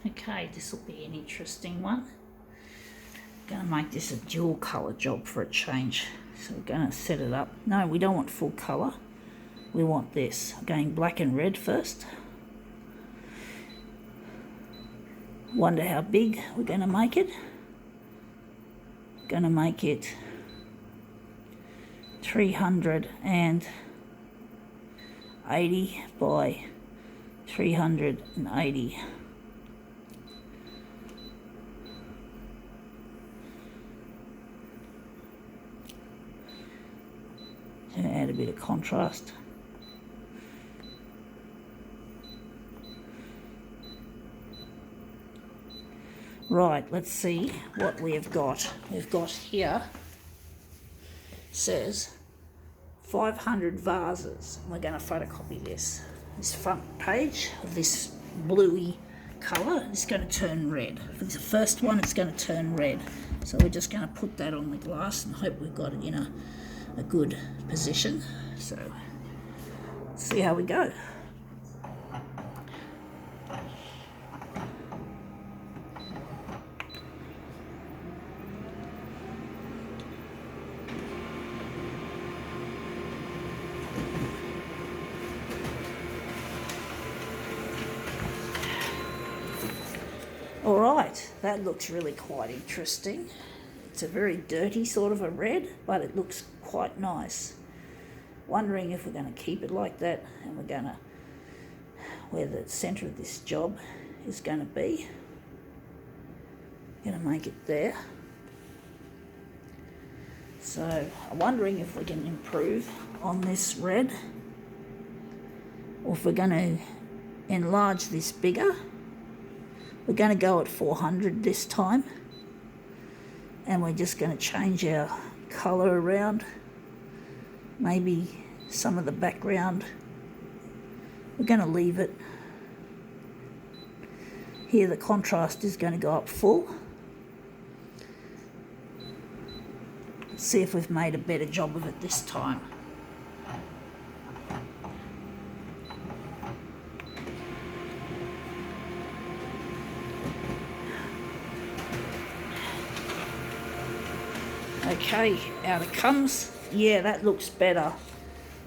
Okay, this will be an interesting one. Going to make this a dual colour job for a change. So we're going to set it up. No, we don't want full colour. We want this. Going black and red first. Wonder how big we're going to make it. Going to make it 380 by 380. To add a bit of contrast. Right, let's see what we have got. We've got here, says 500 vases. We're going to photocopy this front page of this bluey colour. It's going to turn red. For the first one, it's going to turn red. So we're just going to put that on the glass and hope we've got it in a good position. So let's see how we go. All right, that looks really quite interesting. It's a very dirty sort of a red, but it looks quite nice. Wondering if we're going to keep it like that, and we're going to, where the centre of this job is going to be. Going to make it there. So I'm wondering if we can improve on this red, or if we're going to enlarge this bigger. We're going to go at 400 this time, and we're just going to change our colour around. Maybe some of the background. We're going to leave it. Here the contrast is going to go up full. Let's see if we've made a better job of it this time. Okay, out it comes. Yeah, that looks better.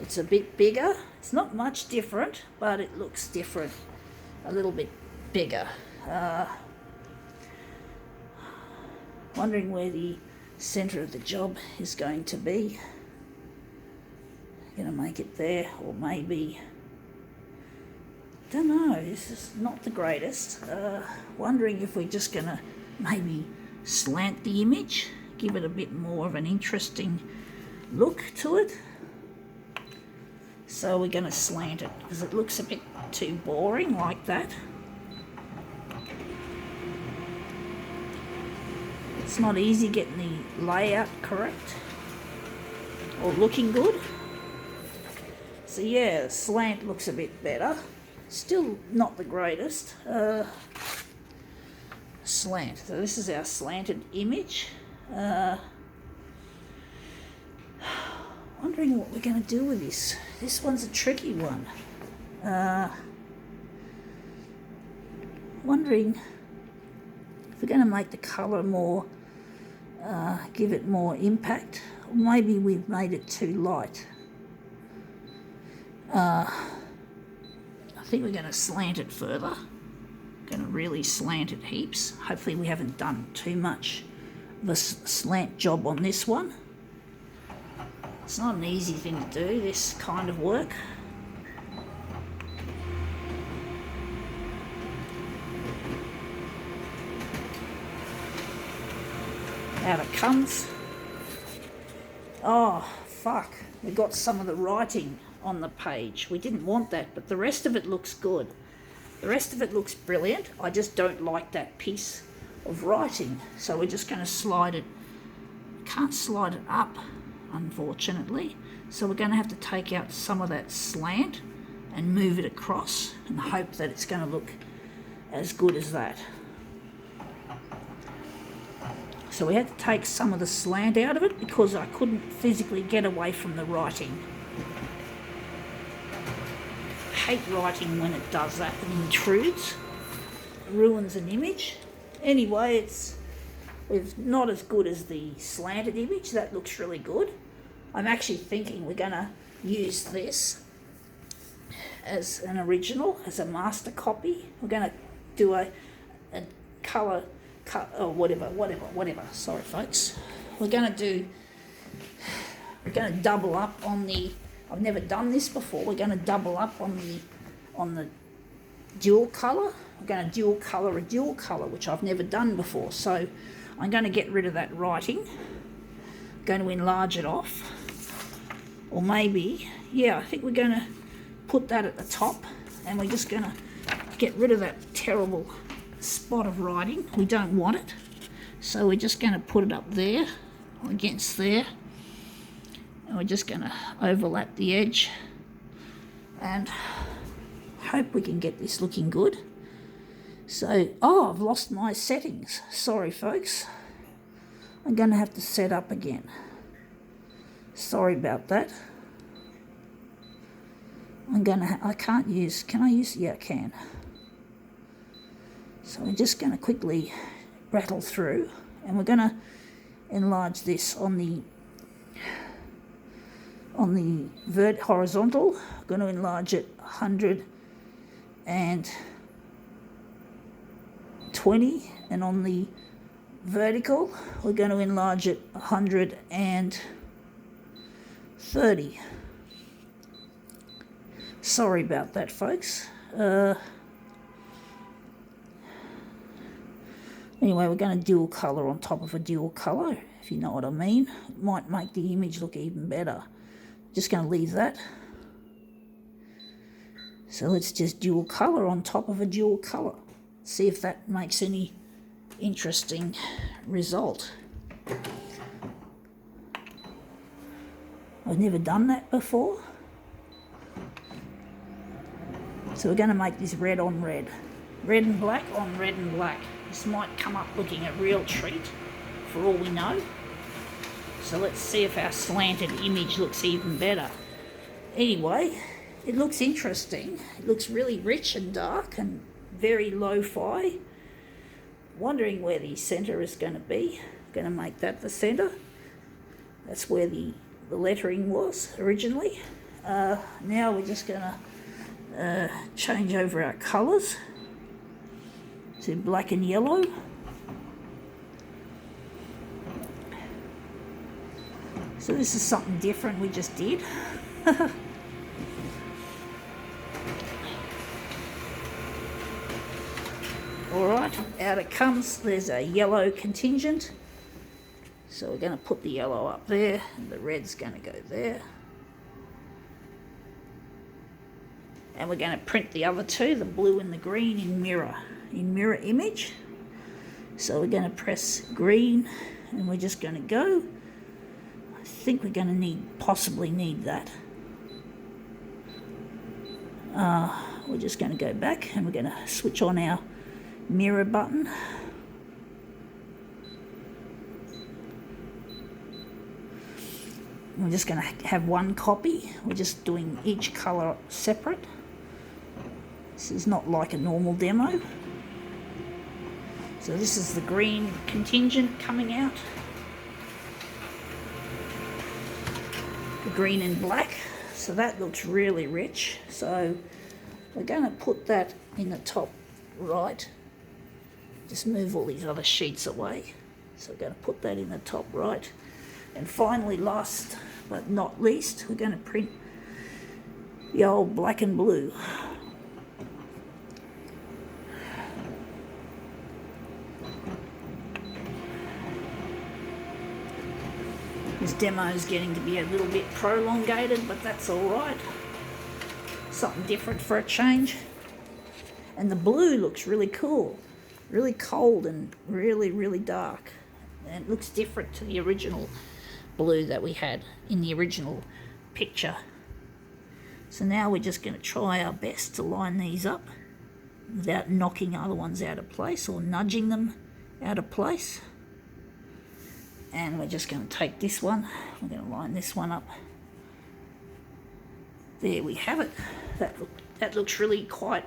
It's a bit bigger. It's not much different, but it looks different. A little bit bigger. Wondering where the centre of the job is going to be. Gonna make it there, or maybe, don't know, this is not the greatest. Wondering if we're just gonna maybe slant the image, give it a bit more of an interesting look to it. So we're going to slant it because it looks a bit too boring like that. It's not easy getting the layout correct or looking good. So yeah, the slant looks a bit better. Still not the greatest. Slant. So this is our slanted image. Wondering what we're going to do with this. This one's a tricky one. Wondering if we're going to make the colour more, give it more impact, or maybe we've made it too light. I think we're going to slant it further. Going to really slant it heaps. Hopefully we haven't done too much of a slant job on this one. It's not an easy thing to do, this kind of work. Out it comes. Oh, fuck. We got some of the writing on the page. We didn't want that, but the rest of it looks good. The rest of it looks brilliant. I just don't like that piece of writing. So we're just going to slide it. Can't slide it up, unfortunately. So we're going to have to take out some of that slant and move it across and hope that it's going to look as good as that. So we had to take some of the slant out of it because I couldn't physically get away from the writing. I hate writing when it does that and intrudes. ruins an image. Anyway, it's not as good as the slanted image. That looks really good. I'm actually thinking we're going to use this as an original, as a master copy. We're going to do a colour cut or whatever. Sorry, folks. We're going to double up on the. I've never done this before. We're going to double up on the dual colour. We're going to dual colour a dual colour, which I've never done before. So I'm going to get rid of that writing. I'm going to enlarge it off. Or maybe, yeah, I think we're going to put that at the top, and we're just going to get rid of that terrible spot of writing. We don't want it. So we're just going to put it up there, against there. And we're just going to overlap the edge and hope we can get this looking good. So, I've lost my settings. Sorry, folks. I'm going to have to set up again. Sorry about that. I can't use, can I use, yeah, I can. So we're just going to quickly rattle through, and we're going to enlarge this on the horizontal. I'm going to enlarge it 120, and on the vertical we're going to enlarge it 130. Sorry about that, folks. Anyway, we're going to dual colour on top of a dual colour, if you know what I mean. It might make the image look even better. Just going to leave that. So let's just dual colour on top of a dual colour. See if that makes any interesting result. I've never done that before. So we're going to make this red on red. Red and black on red and black. This might come up looking a real treat, for all we know. So let's see if our slanted image looks even better. Anyway, it looks interesting. It looks really rich and dark and very lo-fi. Wondering where the centre is going to be. Going to make that the centre. That's where the lettering was originally. Now we're just going to change over our colours to black and yellow. So this is something different we just did. Alright, out it comes. There's a yellow contingent. So we're going to put the yellow up there, and the red's going to go there. And we're going to print the other two, the blue and the green, in mirror image. So we're going to press green, and we're just going to go. I think we're going to possibly need that. We're just going to go back, and we're going to switch on our mirror button. We're just going to have one copy. We're just doing each colour separate. This is not like a normal demo. So this is the green contingent coming out. The green and black. So that looks really rich. So we're going to put that in the top right. Just move all these other sheets away. So we're going to put that in the top right. And finally, last but not least, we're going to print the old black and blue. This demo is getting to be a little bit prolongated, but that's all right. Something different for a change. And the blue looks really cool. Really cold and really, really dark. And it looks different to the original blue that we had in the original picture. So now we're just going to try our best to line these up without knocking other ones out of place or nudging them out of place. And we're just going to take this one, we're going to line this one up. There we have it. That looks really quite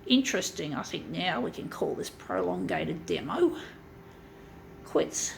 interesting. I think now we can call this prolongated demo quits.